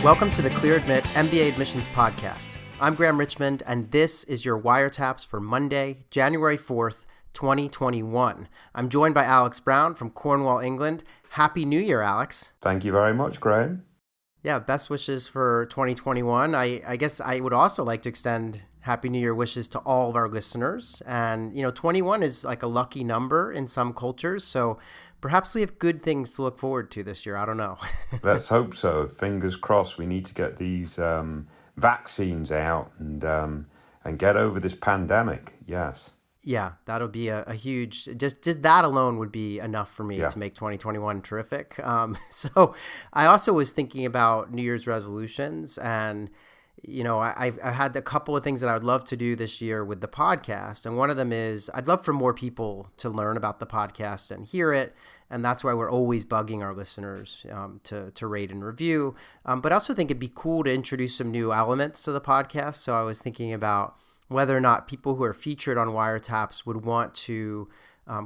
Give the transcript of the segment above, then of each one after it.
Welcome to the Clear Admit MBA Admissions Podcast. I'm Graham Richmond, and this is your WireTaps for Monday, January 4th, 2021. I'm joined by Alex Brown from Cornwall, England. Happy New Year, Alex. Thank you very much, Graham. Yeah, best wishes for 2021. I guess I would also like to extend Happy New Year wishes to all of our listeners. And, 21 is like a lucky number in some cultures, so perhaps we have good things to look forward to this year. I don't know. Let's hope so. Fingers crossed. We need to get these vaccines out and get over this pandemic. Yes. Yeah, that'll be a huge, just that alone would be enough for me to make 2021 terrific. So I also was thinking about New Year's resolutions, and I've had a couple of things that I would love to do this year with the podcast. And one of them is I'd love for more people to learn about the podcast and hear it. And that's why we're always bugging our listeners to rate and review. But I also think it'd be cool to introduce some new elements to the podcast. So I was thinking about whether or not people who are featured on WireTaps would want to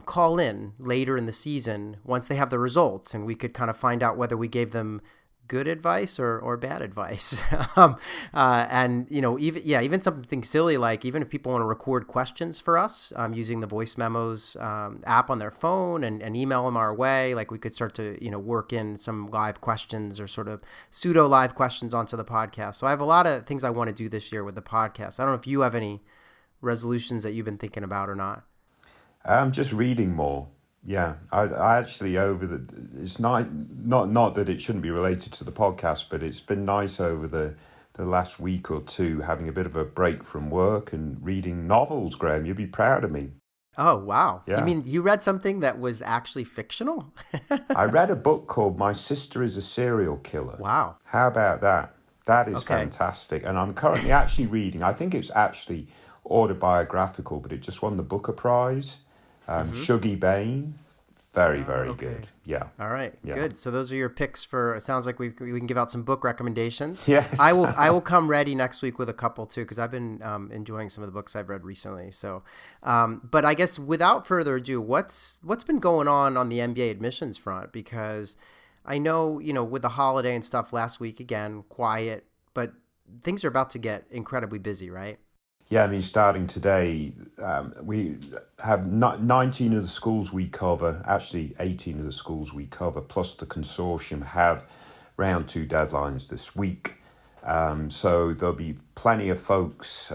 call in later in the season once they have the results. And we could kind of find out whether we gave them good advice or bad advice. Even something silly, like even if people want to record questions for us using the voice memos app on their phone and email them our way, like we could start to, work in some live questions or sort of pseudo live questions onto the podcast. So I have a lot of things I want to do this year with the podcast. I don't know if you have any resolutions that you've been thinking about or not. I'm just reading more. Yeah, I actually it's not that it shouldn't be related to the podcast, but it's been nice over the last week or two having a bit of a break from work and reading novels, Graham. You'd be proud of me. Oh, wow. Yeah. You mean you read something that was actually fictional? I read a book called My Sister is a Serial Killer. Wow. How about that? That is fantastic. And I'm currently actually reading, I think it's actually autobiographical, but it just won the Booker Prize. Shuggie Bain, very good. Yeah. All right. Yeah. Good. So those are your picks for. It sounds like we can give out some book recommendations. Yes. I will come ready next week with a couple too, because I've been enjoying some of the books I've read recently. So, but I guess without further ado, what's been going on the MBA admissions front? Because I know with the holiday and stuff last week, again quiet, but things are about to get incredibly busy, right? Yeah, I mean, starting today, we have 19 of the schools we cover, actually 18 of the schools we cover, plus the consortium have round 2 deadlines this week. So there'll be plenty of folks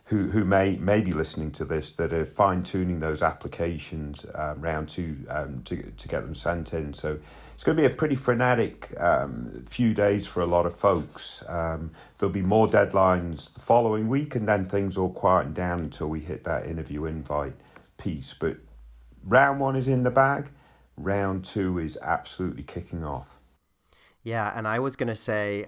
who may be listening to this that are fine-tuning those applications round 2 to get them sent in. So it's going to be a pretty frenetic few days for a lot of folks. There'll be more deadlines the following week, and then things will quieten down until we hit that interview invite piece. But round 1 is in the bag. Round 2 is absolutely kicking off. Yeah, and I was going to say,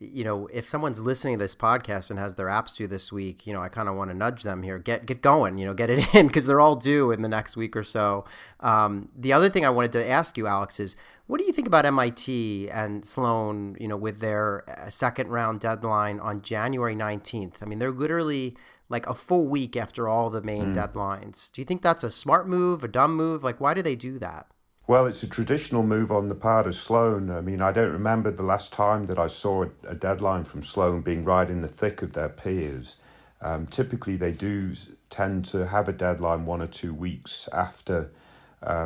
if someone's listening to this podcast and has their apps due this week, I kind of want to nudge them here, get going, get it in, because they're all due in the next week or so. The other thing I wanted to ask you, Alex, is what do you think about MIT and Sloan, with their second round deadline on January 19th? I mean, they're literally like a full week after all the main deadlines. Do you think that's a smart move, a dumb move? Like, why do they do that? Well, it's a traditional move on the part of Sloan. I mean, I don't remember the last time that I saw a deadline from Sloan being right in the thick of their peers. Typically, they do tend to have a deadline 1 or 2 weeks after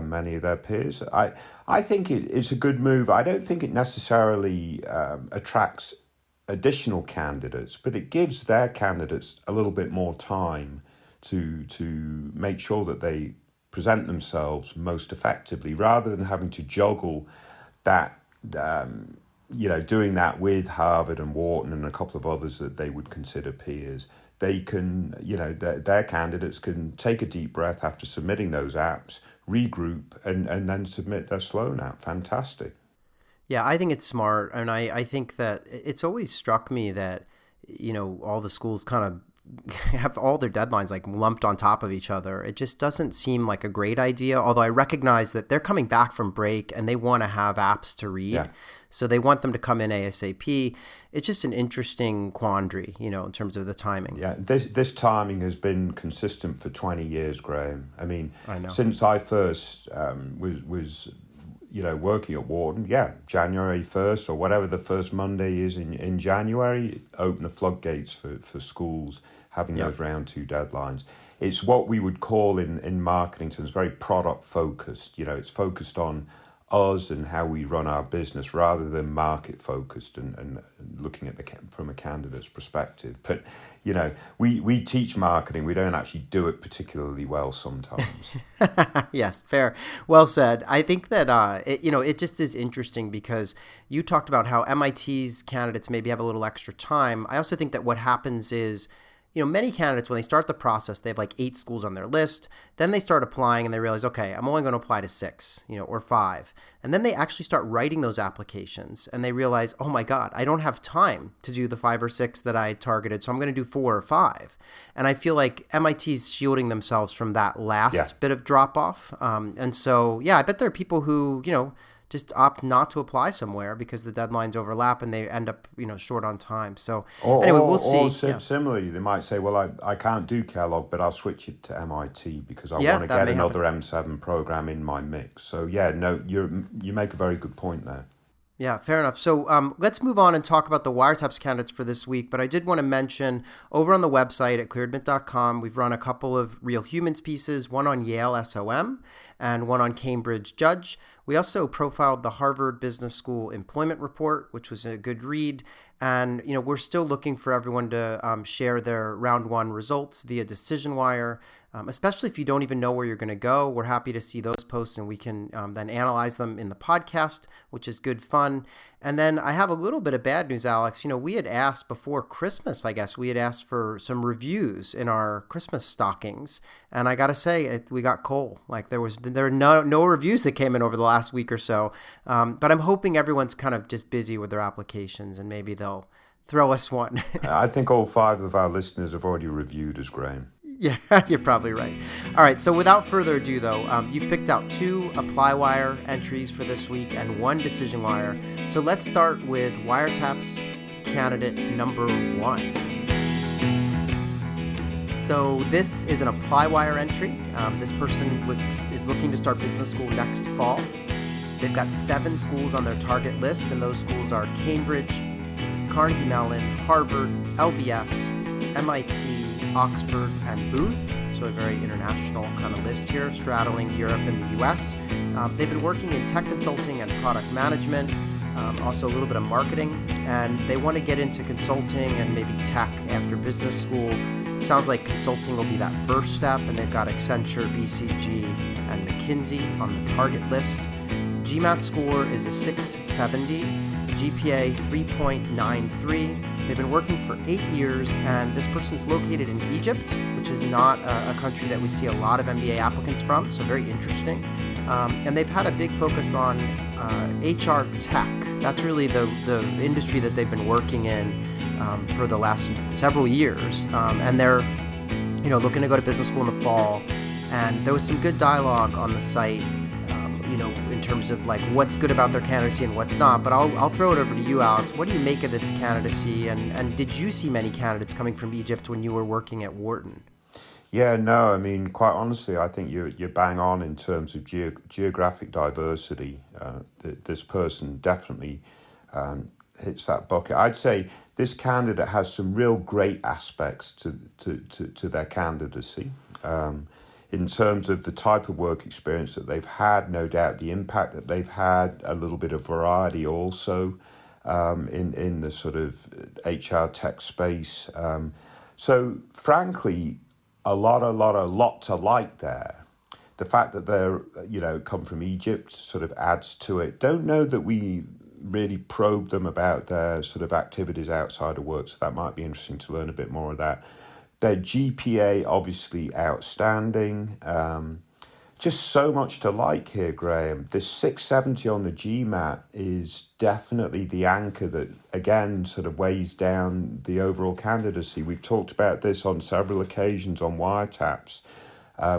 many of their peers. I think it's a good move. I don't think it necessarily attracts additional candidates, but it gives their candidates a little bit more time to make sure that they present themselves most effectively, rather than having to juggle that, doing that with Harvard and Wharton and a couple of others that they would consider peers. They can, their candidates can take a deep breath after submitting those apps, regroup, and then submit their Sloan app. Fantastic. Yeah, I think it's smart. And I think that it's always struck me that, all the schools kind of have all their deadlines like lumped on top of each other. It just doesn't seem like a great idea, although I recognize that they're coming back from break and they want to have apps to read. Yeah. So they want them to come in ASAP. It's just an interesting quandary, in terms of the timing. Yeah, this timing has been consistent for 20 years, Graham. I mean, since I first was working at Wharton, January 1st or whatever the first Monday is in January, open the floodgates for schools having those round two deadlines. It's what we would call in marketing terms very product focused. It's focused on us and how we run our business rather than market focused and looking at from a candidate's perspective. But we teach marketing, we don't actually do it particularly well sometimes. Yes, fair, well said. I think that it just is interesting because you talked about how MIT's candidates maybe have a little extra time. I also think that what happens is, many candidates, when they start the process, they have like 8 schools on their list. Then they start applying and they realize, okay, I'm only going to apply to 6, or 5. And then they actually start writing those applications and they realize, oh my God, I don't have time to do the 5 or 6 that I targeted. So I'm going to do 4 or 5. And I feel like MIT's shielding themselves from that last bit of drop off. And so, I bet there are people who, just opt not to apply somewhere because the deadlines overlap and they end up, short on time. So anyway, we'll see. Or similarly, they might say, well, I can't do Kellogg, but I'll switch it to MIT because I want to get another M7 program in my mix. So you make a very good point there. Yeah, fair enough. So let's move on and talk about the WireTaps candidates for this week. But I did want to mention over on the website at clearedmint.com, we've run a couple of Real Humans pieces, one on Yale SOM and one on Cambridge Judge. We also profiled the Harvard Business School Employment Report, which was a good read. And, we're still looking for everyone to share their round 1 results via DecisionWire, especially if you don't even know where you're going to go. We're happy to see those posts and we can then analyze them in the podcast, which is good fun. And then I have a little bit of bad news, Alex. We had asked before Christmas, I guess, we had asked for some reviews in our Christmas stockings. And I got to say, we got coal. Like there are no reviews that came in over the last week or so. But I'm hoping everyone's kind of just busy with their applications and maybe they'll throw us one. I think all 5 of our listeners have already reviewed us, Graham. Yeah, you're probably right. All right, so without further ado, though, you've picked out 2 ApplyWire entries for this week and 1 DecisionWire. So let's start with WireTaps candidate number 1. So this is an ApplyWire entry. This person is looking to start business school next fall. They've got 7 schools on their target list, and those schools are Cambridge, Carnegie Mellon, Harvard, LBS, MIT, Oxford, and Booth. So a very international kind of list here, straddling Europe and the US. They've been working in tech consulting and product management, also a little bit of marketing, and they want to get into consulting and maybe tech after business school. It sounds like consulting will be that first step, and they've got Accenture, BCG, and McKinsey on the target list. GMAT score is a 670, GPA 3.93. They've been working for 8 years, and this person's located in Egypt, which is not a country that we see a lot of MBA applicants from, so very interesting. And they've had a big focus on HR tech. That's really the industry that they've been working in for the last several years. And they're looking to go to business school in the fall. And there was some good dialogue on the site, in terms of like what's good about their candidacy and what's not. But I'll throw it over to you, Alex. What do you make of this candidacy? And did you see many candidates coming from Egypt when you were working at Wharton? Yeah, no, I mean, quite honestly, I think you're bang on in terms of geographic diversity. This person definitely hits that bucket. I'd say this candidate has some real great aspects to their candidacy. In terms of the type of work experience that they've had, no doubt the impact that they've had, a little bit of variety also in the sort of HR tech space. So frankly, a lot to like there. The fact that they're, come from Egypt sort of adds to it. Don't know that we really probe them about their sort of activities outside of work, so that might be interesting to learn a bit more of that. Their GPA, obviously outstanding. Just so much to like here, Graham. This 670 on the GMAT is definitely the anchor that, again, sort of weighs down the overall candidacy. We've talked about this on several occasions on WireTaps.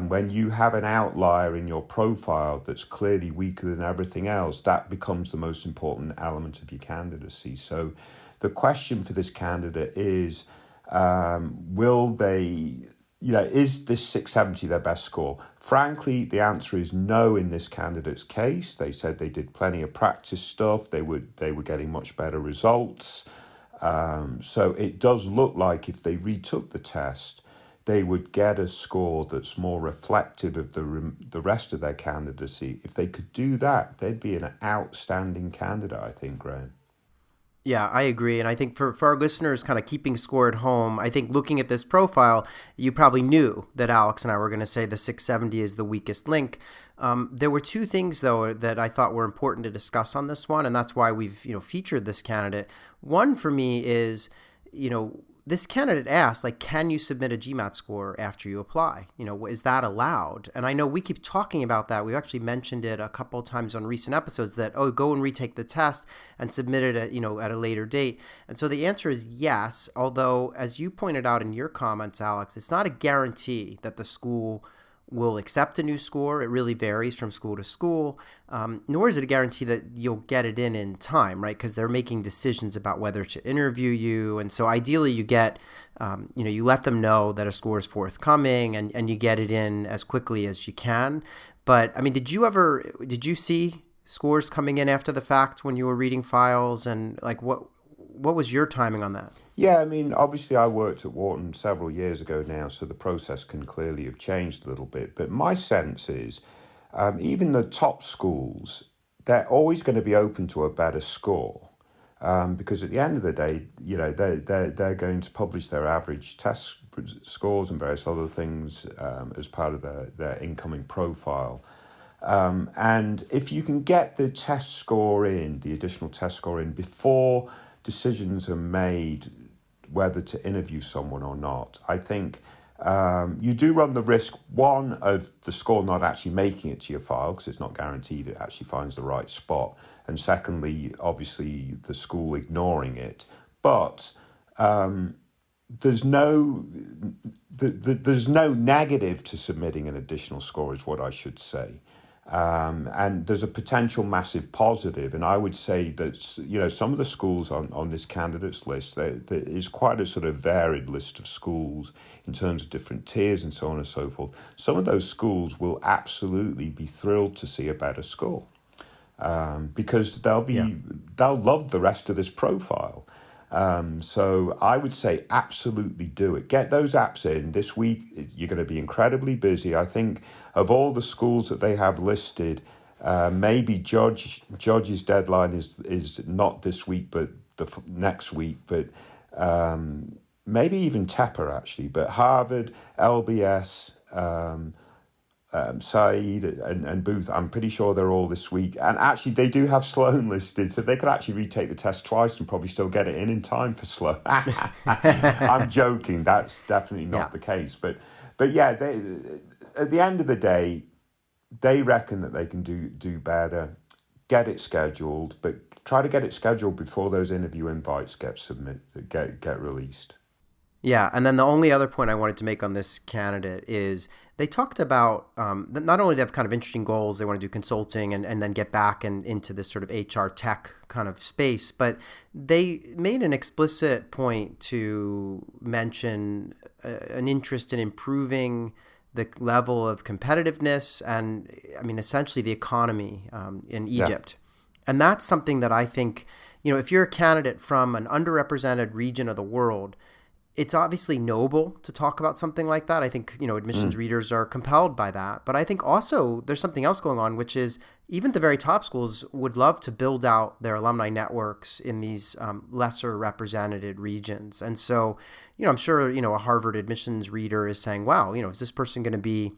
When you have an outlier in your profile that's clearly weaker than everything else, that becomes the most important element of your candidacy. So the question for this candidate is, will they is this 670 their best score? Frankly, the answer is no in this candidate's case. They said they did plenty of practice stuff. They were getting much better results. So it does look like if they retook the test, they would get a score that's more reflective of the rest of their candidacy. If they could do that, they'd be an outstanding candidate, I think, Graham. Yeah, I agree. And I think for our listeners kind of keeping score at home, I think looking at this profile, you probably knew that Alex and I were going to say the 670 is the weakest link. There were two things, though, that I thought were important to discuss on this one, and that's why we've featured this candidate. One for me is, this candidate asked, can you submit a GMAT score after you apply? Is that allowed? And I know we keep talking about that. We've actually mentioned it a couple of times on recent episodes that, go and retake the test and submit it at a later date. And so the answer is yes, although as you pointed out in your comments, Alex, it's not a guarantee that the school will accept a new score. It really varies from school to school, nor is it a guarantee that you'll get it in time, right? Because they're making decisions about whether to interview you. And so ideally you get, you let them know that a score is forthcoming and you get it in as quickly as you can. But I mean, did you see scores coming in after the fact when you were reading files, and what was your timing on that? Yeah, I mean, obviously I worked at Wharton several years ago now, so the process can clearly have changed a little bit. But my sense is even the top schools, they're always going to be open to a better score because at the end of the day, they're going to publish their average test scores and various other things as part of their incoming profile. And if you can get the additional test score in before decisions are made whether to interview someone or not, I think you do run the risk, one, of the score not actually making it to your file because it's not guaranteed it actually finds the right spot, and secondly, obviously, the school ignoring it. But there's no negative to submitting an additional score, is what I should say. And there's a potential massive positive. And I would say that, some of the schools on this candidates list, there is quite a sort of varied list of schools in terms of different tiers and so on and so forth. Some of those schools will absolutely be thrilled to see a better score because they'll love the rest of this profile. So I would say absolutely do it. Get those apps in this week. You're going to be incredibly busy. I think of all the schools that they have listed, maybe Judge's deadline is not this week, but the next week. But maybe even Tepper actually. But Harvard, LBS, Said and Booth, I'm pretty sure they're all this week. And actually, they do have Sloan listed, so they could actually retake the test twice and probably still get it in time for Sloan. I'm joking. That's definitely not the case. But yeah, at the end of the day, they reckon that they can do better. Get it scheduled, but try to get it scheduled before those interview invites get released. Yeah, and then the only other point I wanted to make on this candidate is they talked about not only do they have kind of interesting goals, they want to do consulting and then get back into this sort of HR tech kind of space, but they made an explicit point to mention an interest in improving the level of competitiveness and, I mean, essentially the economy in Egypt. Yeah. And that's something that I think, if you're a candidate from an underrepresented region of the world, it's obviously noble to talk about something like that. I think, admissions readers are compelled by that. But I think also there's something else going on, which is even the very top schools would love to build out their alumni networks in these lesser represented regions. And so, I'm sure, a Harvard admissions reader is saying, wow, is this person going to be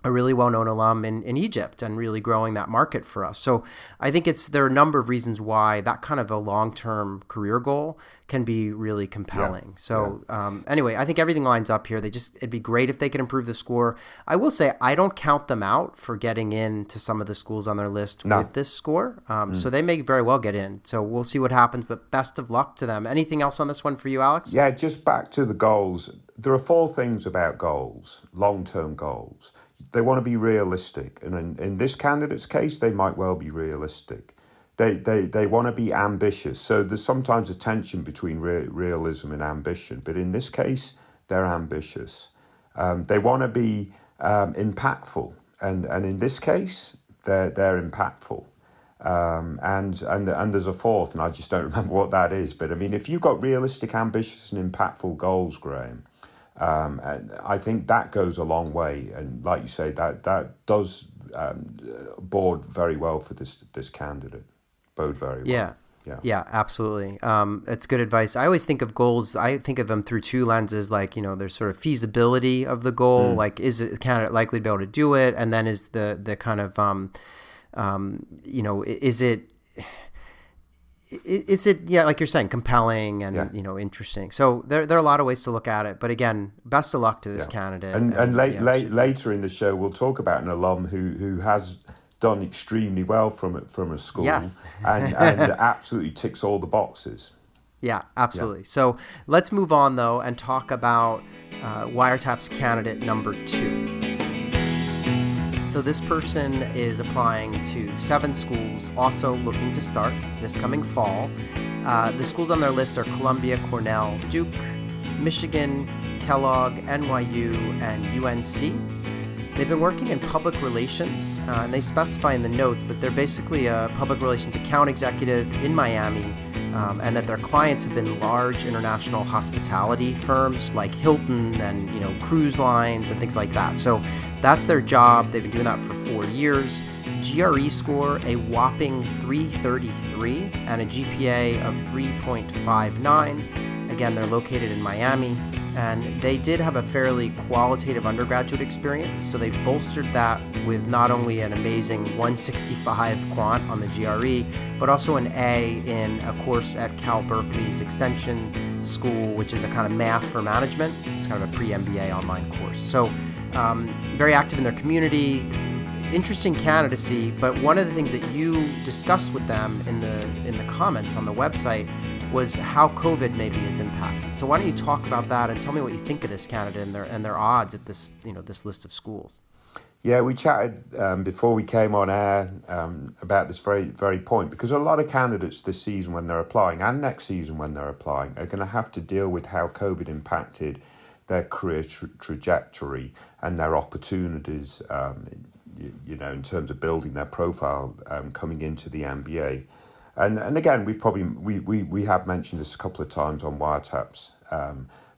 a really well-known alum in Egypt and really growing that market for us. So I think there are a number of reasons why that kind of a long-term career goal can be really compelling. Anyway, I think everything lines up here. It'd be great if they could improve the score. I will say I don't count them out for getting into some of the schools on their list with this score. So they may very well get in. So we'll see what happens, but best of luck to them. Anything else on this one for you, Alex? Yeah, just back to the goals. There are 4 things about goals, long-term goals. They want to be realistic, and in this candidate's case, they might well be realistic. They want to be ambitious. So there's sometimes a tension between realism and ambition, but in this case, they're ambitious. They want to be impactful, and in this case, they're impactful. And there's a fourth, and I just don't remember what that is. But I mean, if you've got realistic, ambitious, and impactful goals, Graham, and I think that goes a long way. And like you say, that does bode very well for this candidate. Bode very well. Yeah, absolutely. It's good advice. I always think of goals. I think of them through two lenses, like, there's sort of feasibility of the goal, like is it candidate likely to be able to do it, and then is the kind of is it like you're saying, compelling and interesting. So there are a lot of ways to look at it. But again, best of luck to this candidate. And later in the show, we'll talk about an alum who has done extremely well from a school, and absolutely ticks all the boxes. Yeah, absolutely. So let's move on though and talk about WireTaps candidate number 2. So this person is applying to 7 schools, also looking to start this coming fall. The schools on their list are Columbia, Cornell, Duke, Michigan, Kellogg, NYU, and UNC. They've been working in public relations, and they specify in the notes that they're basically a public relations account executive in Miami, and that their clients have been large international hospitality firms like Hilton and cruise lines and things like that. So that's their job. They've been doing that for 4 years. GRE score a whopping 333 and a GPA of 3.59. Again, they're located in Miami, and they did have a fairly qualitative undergraduate experience, so they bolstered that with not only an amazing 165 quant on the GRE, but also an A in a course at Cal Berkeley's Extension School, which is a kind of math for management. It's kind of a pre-MBA online course. So very active in their community, interesting candidacy. But one of the things that you discussed with them in the comments on the website was how COVID maybe has impacted. So why don't you talk about that and tell me what you think of this candidate and their odds at this this list of schools? Yeah, we chatted before we came on air about this very point, because a lot of candidates this season when they're applying, and next season when they're applying, are going to have to deal with how COVID impacted their career trajectory and their opportunities, in terms of building their profile coming into the MBA. And again, we have mentioned this a couple of times on WireTaps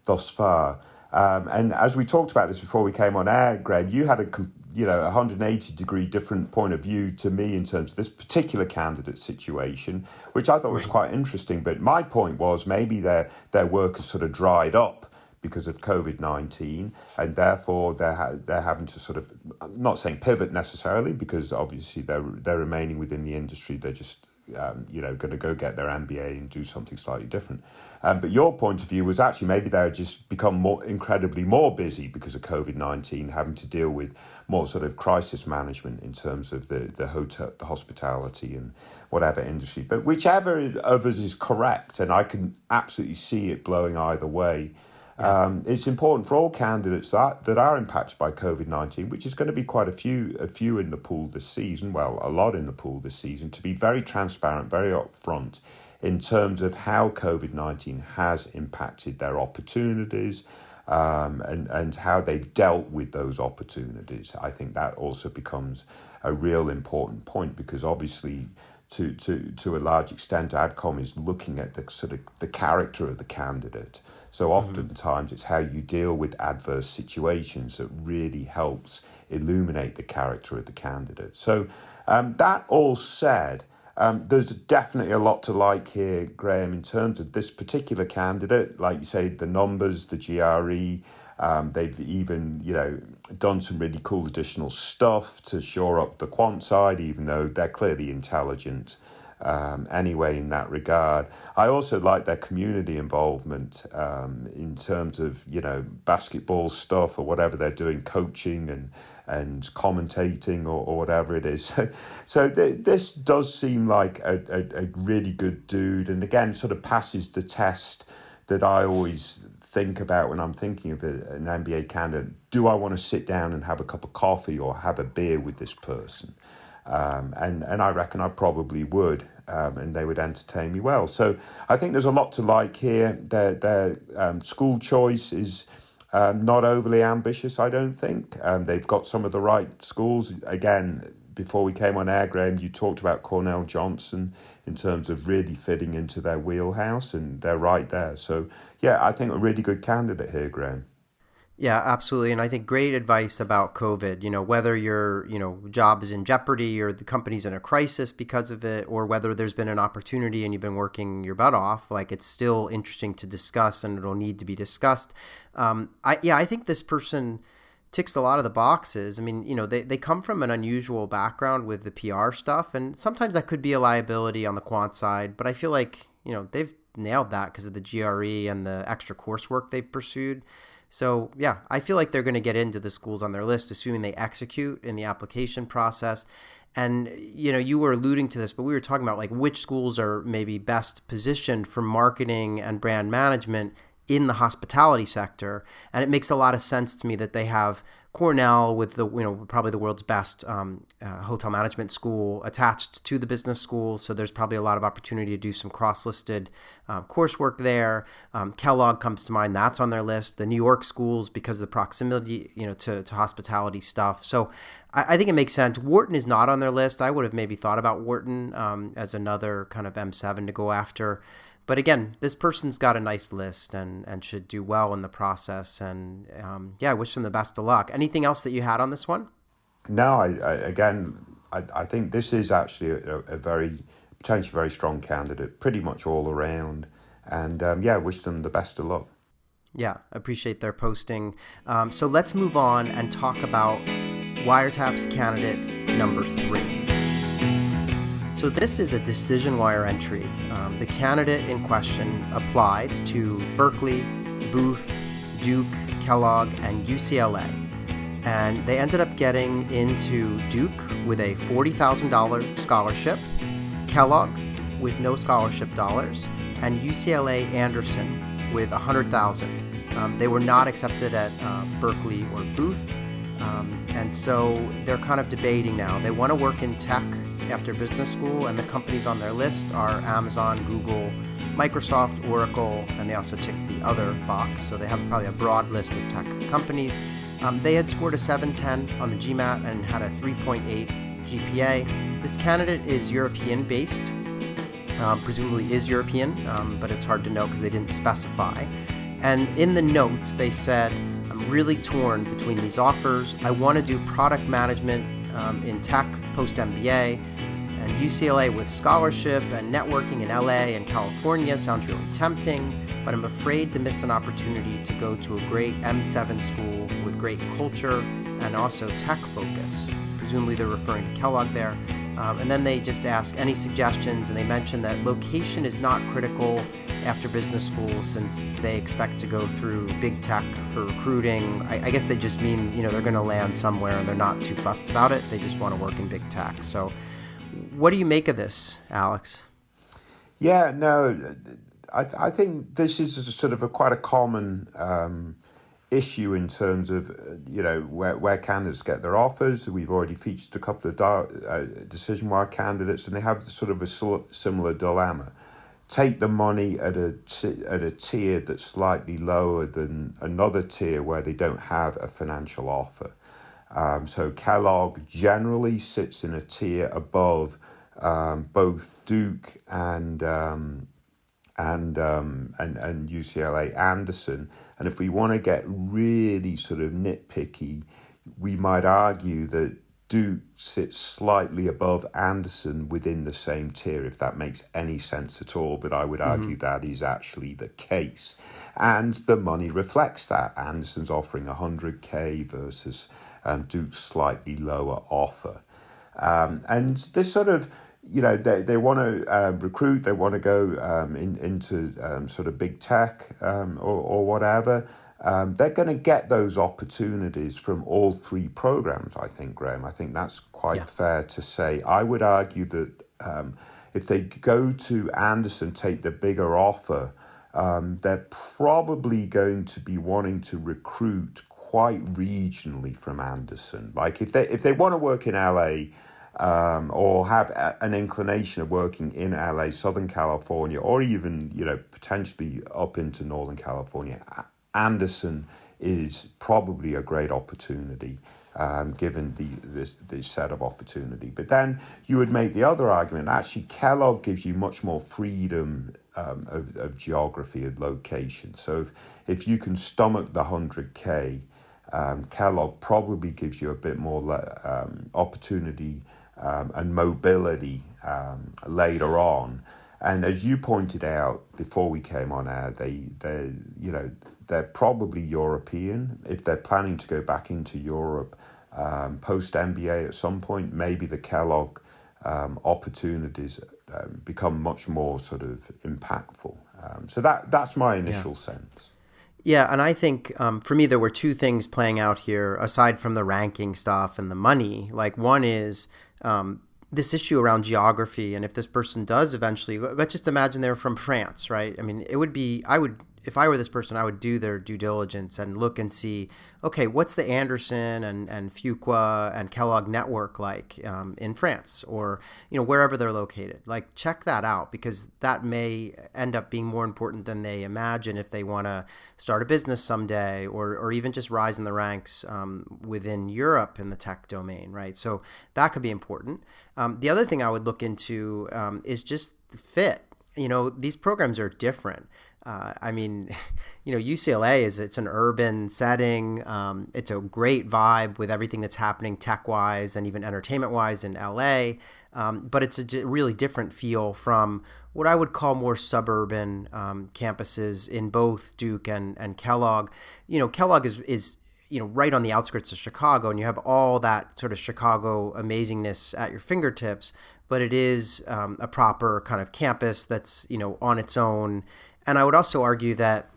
thus far. And as we talked about this before we came on air, Greg, you had a 180-degree different point of view to me in terms of this particular candidate situation, which I thought was quite interesting. But my point was maybe their work has sort of dried up because of COVID-19, and therefore they're having to sort of, I'm not saying pivot necessarily, because obviously they're remaining within the industry. They're just going to go get their MBA and do something slightly different. But your point of view was actually maybe they're just become incredibly more busy because of COVID-19, having to deal with more sort of crisis management in terms of the hotel, the hospitality and whatever industry. But whichever of us is correct, and I can absolutely see it blowing either way. It's important for all candidates that are impacted by COVID-19, which is going to be quite a few in the pool this season, well, a lot in the pool this season, to be very transparent, very upfront in terms of how COVID-19 has impacted their opportunities and how they've dealt with those opportunities. I think that also becomes a real important point, because obviously to a large extent, ADCOM is looking at the sort of the character of the candidate. So oftentimes it's how you deal with adverse situations that really helps illuminate the character of the candidate. So that all said, there's definitely a lot to like here, Graham, in terms of this particular candidate. Like you say, the numbers, the GRE, they've even, done some really cool additional stuff to shore up the quant side, even though they're clearly intelligent. Anyway, in that regard, I also like their community involvement in terms of basketball stuff or whatever they're doing, coaching and commentating or whatever it is. So this does seem like a really good dude, and again sort of passes the test that I always think about when I'm thinking of an MBA candidate. Do I want to sit down and have a cup of coffee or have a beer with this person? And I reckon I probably would, and they would entertain me well. So I think there's a lot to like here. Their school choice is Not overly ambitious, I don't think. They've got some of the right schools. Again, before we came on air, Graham, you talked about Cornell Johnson in terms of really fitting into their wheelhouse, and they're right there. So, yeah, I think a really good candidate here, Graham. Yeah, absolutely. And I think great advice about COVID, whether your, job is in jeopardy or the company's in a crisis because of it, or whether there's been an opportunity and you've been working your butt off, like it's still interesting to discuss and it'll need to be discussed. I think this person ticks a lot of the boxes. I mean, they come from an unusual background with the PR stuff, and sometimes that could be a liability on the quant side, but I feel like, they've nailed that because of the GRE and the extra coursework they've pursued. So, yeah, I feel like they're going to get into the schools on their list, assuming they execute in the application process. And, you were alluding to this, but we were talking about like which schools are maybe best positioned for marketing and brand management in the hospitality sector. And it makes a lot of sense to me that they have Cornell with the probably the world's best hotel management school attached to the business school. So there's probably a lot of opportunity to do some cross-listed coursework there. Kellogg comes to mind. That's on their list. The New York schools because of the proximity to hospitality stuff. So I think it makes sense. Wharton is not on their list. I would have maybe thought about Wharton as another kind of M7 to go after. But again, this person's got a nice list and should do well in the process. And I wish them the best of luck. Anything else that you had on this one? No, I think this is actually a very, potentially very strong candidate, pretty much all around. And wish them the best of luck. Yeah, appreciate their posting. So let's move on and talk about WireTaps candidate number 3. So this is a decision wire entry. The candidate in question applied to Berkeley, Booth, Duke, Kellogg, and UCLA. And they ended up getting into Duke with a $40,000 scholarship, Kellogg with no scholarship dollars, and UCLA Anderson with $100,000. They were not accepted at Berkeley or Booth. And so they're kind of debating now. They want to work in tech after business school, and the companies on their list are Amazon, Google, Microsoft, Oracle, and they also tick the other box. So they have probably a broad list of tech companies. They had scored a 710 on the GMAT and had a 3.8 GPA. This candidate is European-based, presumably is European, but it's hard to know because they didn't specify. And in the notes, they said, I'm really torn between these offers. I want to do product management in tech post-MBA, and UCLA with scholarship and networking in LA and California sounds really tempting, but I'm afraid to miss an opportunity to go to a great M7 school with great culture and also tech focus. Presumably they're referring to Kellogg there. And then they just ask any suggestions, and they mention that location is not critical after business school since they expect to go through big tech for recruiting. I guess they just mean, they're going to land somewhere and they're not too fussed about it. They just want to work in big tech. So what do you make of this, Alex? Yeah, no, I think this is sort of quite a common issue in terms of, where candidates get their offers. We've already featured a couple of decision wire candidates, and they have sort of a similar dilemma. Take the money at a tier that's slightly lower than another tier where they don't have a financial offer. So Kellogg generally sits in a tier above both Duke and UCLA Anderson. And if we want to get really sort of nitpicky, we might argue that Duke sits slightly above Anderson within the same tier, if that makes any sense at all. But I would argue that is actually the case. And the money reflects that. Anderson's offering $100K versus Duke's slightly lower offer. And this sort of, they want to recruit, they want to go into sort of big tech or whatever. They're going to get those opportunities from all three programs, I think, Graham. I think that's quite fair to say. I would argue that if they go to Anderson, take the bigger offer, they're probably going to be wanting to recruit quite regionally from Anderson. Like if they want to work in LA, or have an inclination of working in LA, Southern California, or even, potentially up into Northern California, Anderson is probably a great opportunity, given this set of opportunity. But then you would make the other argument, actually Kellogg gives you much more freedom of geography and location. So if you can stomach the 100K, Kellogg probably gives you a bit more opportunity and mobility later on. And as you pointed out before we came on air, they're probably European. If they're planning to go back into Europe post MBA at some point, maybe the Kellogg opportunities become much more sort of impactful. So that's my initial sense. Yeah, and I think for me there were two things playing out here aside from the ranking stuff and the money. Like one is this issue around geography, and if this person does eventually, let's just imagine they're from France, right? I mean, if I were this person, I would do their due diligence and look and see, okay, what's the Anderson and Fuqua and Kellogg network like in France, or wherever they're located. Like, check that out, because that may end up being more important than they imagine if they want to start a business someday, or even just rise in the ranks within Europe in the tech domain, right? So that could be important. The other thing I would look into is just the fit. These programs are different. UCLA it's an urban setting. It's a great vibe with everything that's happening tech-wise and even entertainment-wise in LA. But it's a really different feel from what I would call more suburban campuses in both Duke and Kellogg. Kellogg is right on the outskirts of Chicago, and you have all that sort of Chicago amazingness at your fingertips, but it is a proper kind of campus that's, on its own. And I would also argue that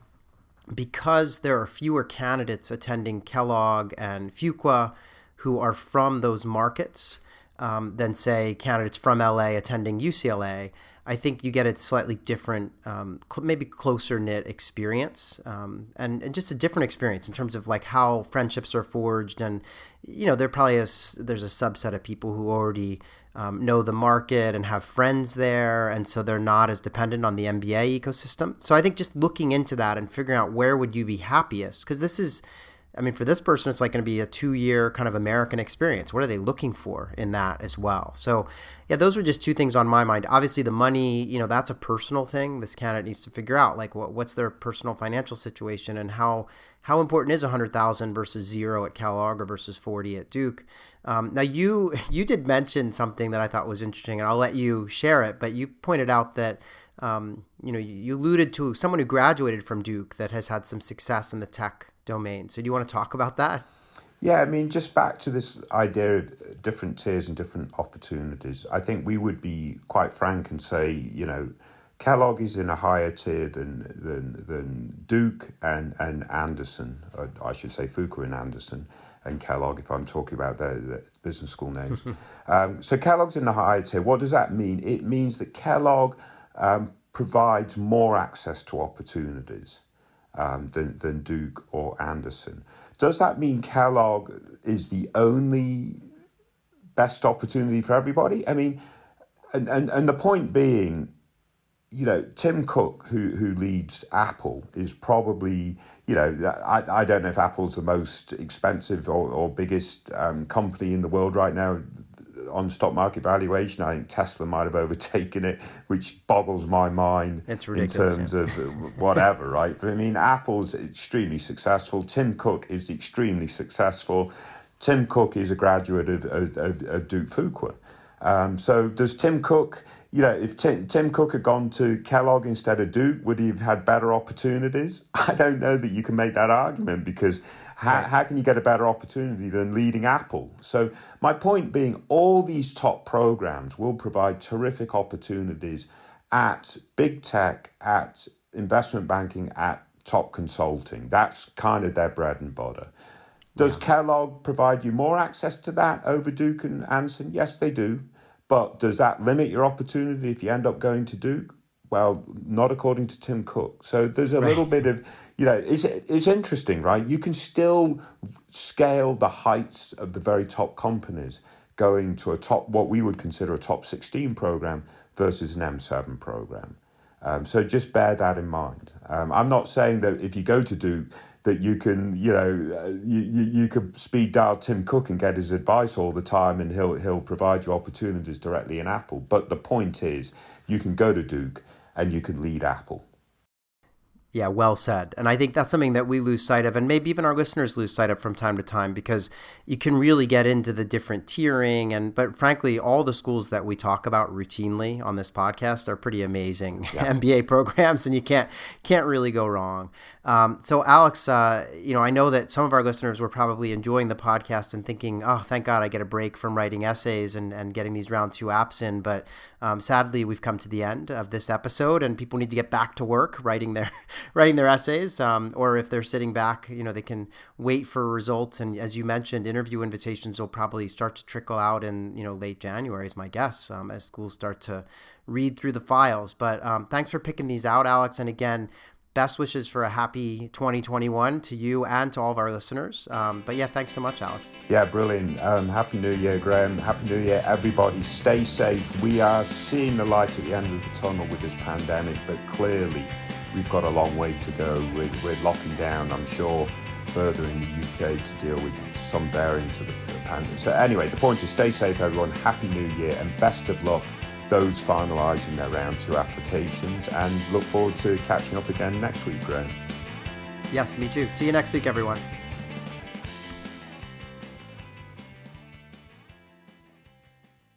because there are fewer candidates attending Kellogg and Fuqua who are from those markets than, say, candidates from LA attending UCLA, I think you get a slightly different, maybe closer-knit experience, and just a different experience in terms of like how friendships are forged. And, there's a subset of people who already know the market and have friends there, and so they're not as dependent on the MBA ecosystem. So I think just looking into that and figuring out where would you be happiest, because this is, for this person, it's like going to be a 2-year kind of American experience. What are they looking for in that as well? So yeah, those were just two things on my mind. Obviously the money, that's a personal thing. This candidate needs to figure out like what's their personal financial situation, and how important is 100,000 versus 0 at Kellogg or versus 40 at Duke. Now you did mention something that I thought was interesting, and I'll let you share it, but you pointed out that you alluded to someone who graduated from Duke that has had some success in the tech domain. So do you want to talk about that? Yeah, just back to this idea of different tiers and different opportunities. I think we would be quite frank and say, Kellogg is in a higher tier than Duke and Anderson, or I should say Fuqua and Anderson and Kellogg, if I'm talking about the business school names. So Kellogg's in the higher tier. What does that mean? It means that Kellogg provides more access to opportunities than Duke or Anderson. Does that mean Kellogg is the only best opportunity for everybody? And the point being, Tim Cook, who leads Apple, is probably, I don't know if Apple's the most expensive or biggest company in the world right now on stock market valuation. I think Tesla might have overtaken it, which boggles my mind. It's ridiculous, in terms of whatever, right? But Apple's extremely successful. Tim Cook is extremely successful. Tim Cook is a graduate of Duke Fuqua. So does Tim Cook, if Tim Cook had gone to Kellogg instead of Duke, would he have had better opportunities? I don't know that you can make that argument, because how can you get a better opportunity than leading Apple? So my point being, all these top programs will provide terrific opportunities at big tech, at investment banking, at top consulting. That's kind of their bread and butter. Does Kellogg provide you more access to that over Duke and Anderson? Yes, they do. But does that limit your opportunity if you end up going to Duke? Well, not according to Tim Cook. So there's a little bit of, it's interesting, right? You can still scale the heights of the very top companies going to what we would consider a top 16 program versus an M7 program. So just bear that in mind. I'm not saying that if you go to Duke, that you can, you could speed dial Tim Cook and get his advice all the time, and he'll provide you opportunities directly in Apple. But the point is, you can go to Duke and you can lead Apple. Yeah, well said. And I think that's something that we lose sight of, and maybe even our listeners lose sight of from time to time, because you can really get into the different tiering. But frankly, all the schools that we talk about routinely on this podcast are pretty amazing MBA programs, and you can't really go wrong. So Alex, I know that some of our listeners were probably enjoying the podcast and thinking, oh, thank God I get a break from writing essays and getting these round 2 apps in. But sadly, we've come to the end of this episode, and people need to get back to work writing their essays, or if they're sitting back, they can wait for results. And as you mentioned, interview invitations will probably start to trickle out in late January is my guess, as schools start to read through the files. But thanks for picking these out, Alex. And again, best wishes for a happy 2021 to you and to all of our listeners. But yeah, thanks so much, Alex. Yeah, brilliant. Happy New Year, Graham. Happy New Year, everybody. Stay safe. We are seeing the light at the end of the tunnel with this pandemic, but clearly we've got a long way to go. We're locking down, I'm sure, further in the UK to deal with some variant of the pandemic. So anyway, the point is, stay safe, everyone. Happy New Year, and best of luck those finalising their round 2 applications, and look forward to catching up again next week, Graham. Yes, me too. See you next week, everyone.